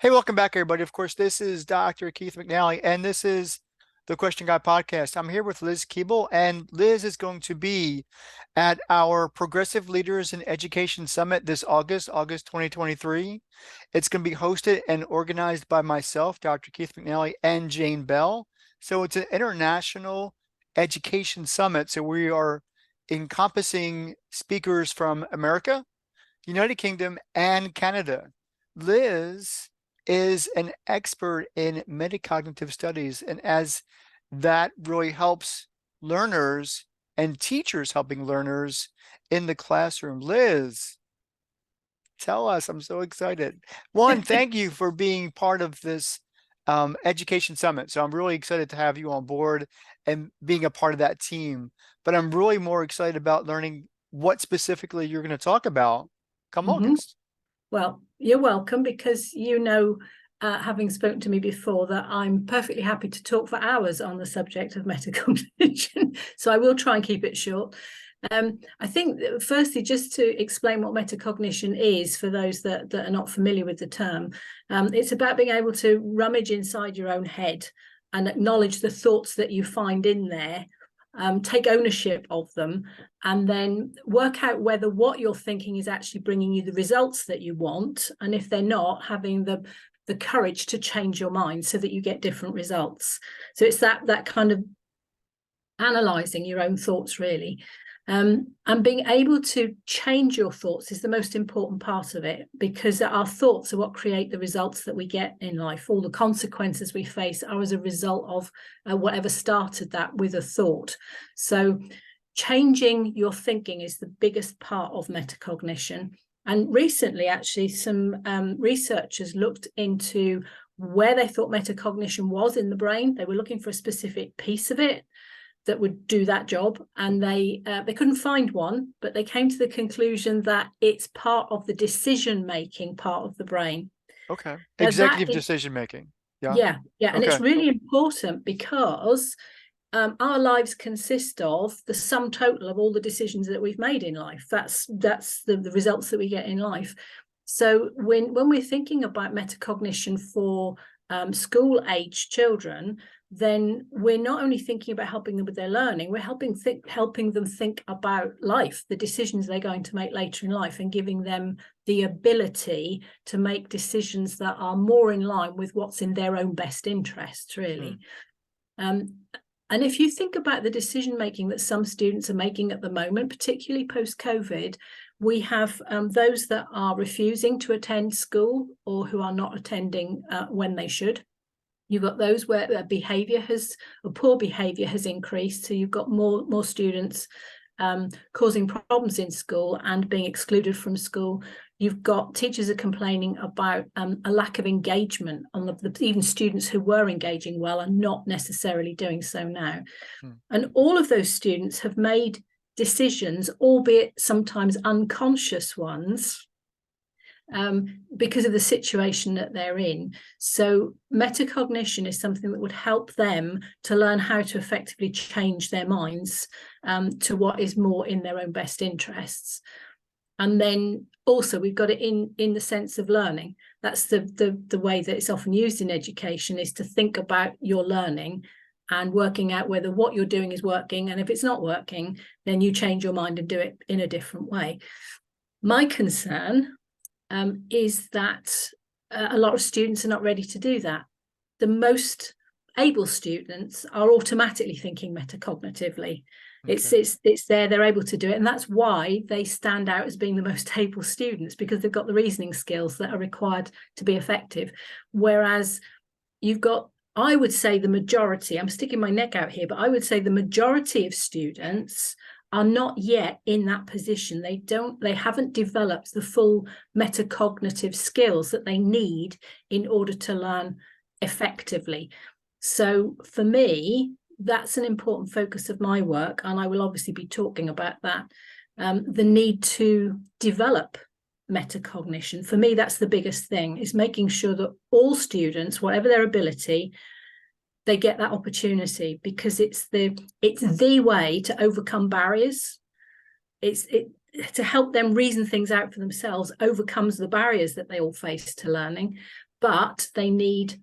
Hey, welcome back, everybody. Of course, this is Dr. Keith McNally, and this is the Question Guy podcast. I'm here with Liz Keable, and Liz is going to be at our Progressive Leaders in Education Summit this August 2023. It's going to be hosted and organized by myself, Dr. Keith McNally, and Jane Bell. So it's an international education summit. So we are encompassing speakers from America, United Kingdom, and Canada. Liz is an expert in metacognitive studies, and as that really helps learners and teachers helping learners in the classroom. Liz, tell us, I'm so excited. One, thank you for being part of this education summit. So I'm really excited to have you on board and being a part of that team. But I'm really more excited about learning what specifically you're going to talk about come August. Well, you're welcome, because having spoken to me before, that I'm perfectly happy to talk for hours on the subject of metacognition. So I will try and keep it short. I think, firstly, just to explain what metacognition is for those that are not familiar with the term, it's about being able to rummage inside your own head and acknowledge the thoughts that you find in there, take ownership of them, and then work out whether what you're thinking is actually bringing you the results that you want. And if they're not, having the courage to change your mind so that you get different results. So it's that kind of analysing your own thoughts, really. And being able to change your thoughts is the most important part of it, because our thoughts are what create the results that we get in life. All the consequences we face are as a result of whatever started that with a thought. So changing your thinking is the biggest part of metacognition. And recently, actually, some researchers looked into where they thought metacognition was in the brain. They were looking for a specific piece of it that would do that job, and they couldn't find one, but they came to the conclusion that it's part of the decision-making part of the brain. Okay. Executive decision making. Yeah. And it's really important, because our lives consist of the sum total of all the decisions that we've made in life. That's the results that we get in life. So when we're thinking about metacognition for school-age children, then we're not only thinking about helping them with their learning, we're helping them think about life, the decisions they're going to make later in life, and giving them the ability to make decisions that are more in line with what's in their own best interests, really. And if you think about the decision making that some students are making at the moment, particularly post-COVID, we have those that are refusing to attend school, or who are not attending when they should. You've got those where poor behaviour has increased. So you've got more students causing problems in school and being excluded from school. You've got teachers are complaining about a lack of engagement on even students who were engaging well are not necessarily doing so now. And all of those students have made decisions, albeit sometimes unconscious ones, because of the situation that they're in. So metacognition is something that would help them to learn how to effectively change their minds to what is more in their own best interests. And then also we've got it in the sense of learning. That's the way that it's often used in education, is to think about your learning and working out whether what you're doing is working. And if it's not working, then you change your mind and do it in a different way. My concern is that a lot of students are not ready to do that. The most able students are automatically thinking metacognitively. Okay. It's there, they're able to do it, and that's why they stand out as being the most able students, because they've got the reasoning skills that are required to be effective. Whereas you've got, I would say, the majority, I'm sticking my neck out here, but I would say the majority of students are not yet in that position. They haven't developed the full metacognitive skills that they need in order to learn effectively. So for me, that's an important focus of my work, and I will obviously be talking about that. The need to develop metacognition. For me, that's the biggest thing, is making sure that all students, whatever their ability, they get that opportunity, because it's the way to overcome barriers. It's to help them reason things out for themselves, overcomes the barriers that they all face to learning. but they need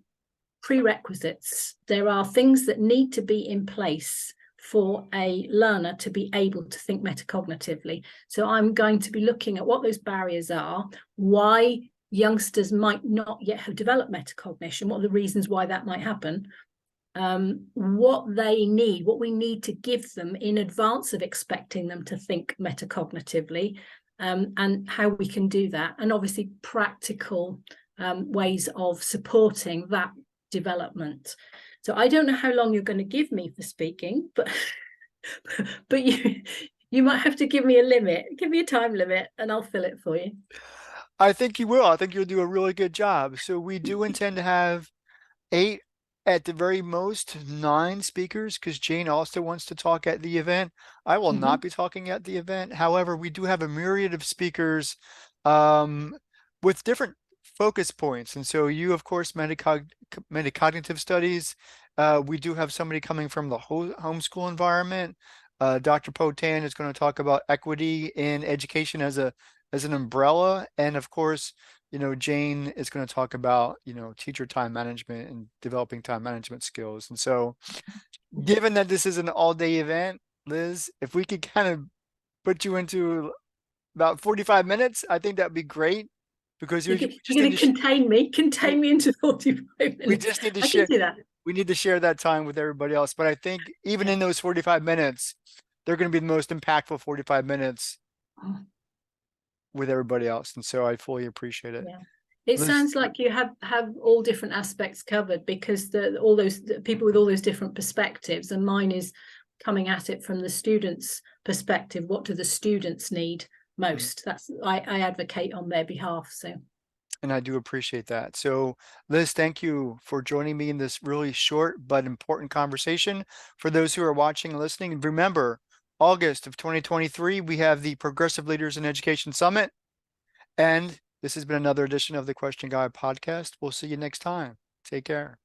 prerequisites. There are things that need to be in place for a learner to be able to think metacognitively. So I'm going to be looking at what those barriers are, why youngsters might not yet have developed metacognition, what are the reasons why that might happen, what they need, what we need to give them in advance of expecting them to think metacognitively, and how we can do that, and obviously practical ways of supporting that development. So I don't know how long you're going to give me for speaking, but you might have to give me a limit, give me a time limit, and I'll fill it for you. I think you will. I think you'll do a really good job. So we do intend to have 8, at the very most 9 speakers, because Jane also wants to talk at the event. I will not be talking at the event. However, we do have a myriad of speakers with different focus points. And so you, of course, metacognitive studies. We do have somebody coming from the homeschool environment. Dr. Potan is going to talk about equity in education as an umbrella. And of course, Jane is going to talk about, teacher time management and developing time management skills. And so given that this is an all-day event, Liz, if we could kind of put you into about 45 minutes, I think that'd be great, because you're going to contain me into 45 minutes. We just need to share. We need to share that time with everybody else. But I think even in those 45 minutes, they're going to be the most impactful 45 minutes with everybody else. And so I fully appreciate it. Yeah. It sounds like you have all different aspects covered, because all those people with all those different perspectives, and mine is coming at it from the students' perspective. What do the students need most? That's I advocate on their behalf. So, and I do appreciate that. So Liz, thank you for joining me in this really short but important conversation. For those who are watching and listening, remember, August of 2023, we have the Progressive Leaders in Education Summit. And this has been another edition of the Question Guide podcast. We'll see you next time. Take care.